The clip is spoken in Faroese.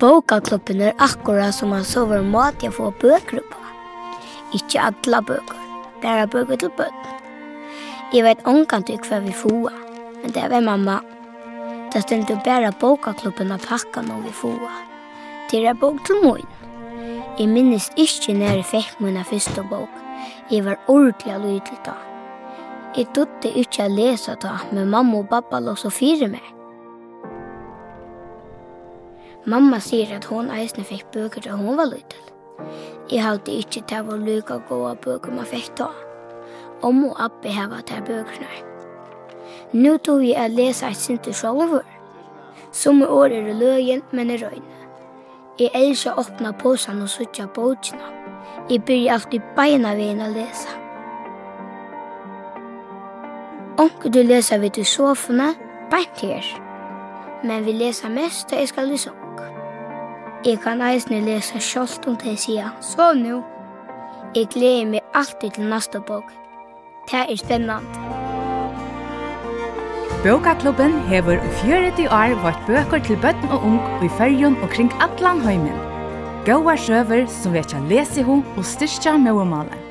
Bokaklubben akkurat som man sover mat jag får böcker på. Ikke alla böcker, bara böcker till bønn. Jag vet ångkant för vi får, men det var mamma. Det ställde bara bokaklubben att packa när vi får. Det är bok till mig. Jag minns inte när jag fick mina första bok. Jag var ordentligt lydlig då. Jag trodde inte att läsa då, men mamma och pappa låg så fyra mig. Mamma säger att hon eisne fick böcker då hon var liten. Jag hade inte det var lika goda böcker man fick då. Om och Abbe hava de böckerna. Nu tog jag att läsa ett sinter självor. Som år det lögen, men i røyne. Jag älskar att öppna påsen och sucha böckerna. Jag börjar alltid beina vägen att läsa. Onkel du läser vid i soforna, beint her. Men vi läser mest da jeg skal i sång. Jeg kan eisne läsa sjálft om det sier, så nu. Jeg gleder meg alltid til næsta bok. Det spennende. Bokaklubben hever i 40 år vært bøker til bøtten og ung i Førjun og kring Atlan heimen. Gåar søver som vet jeg leser ho og styrkja med å male.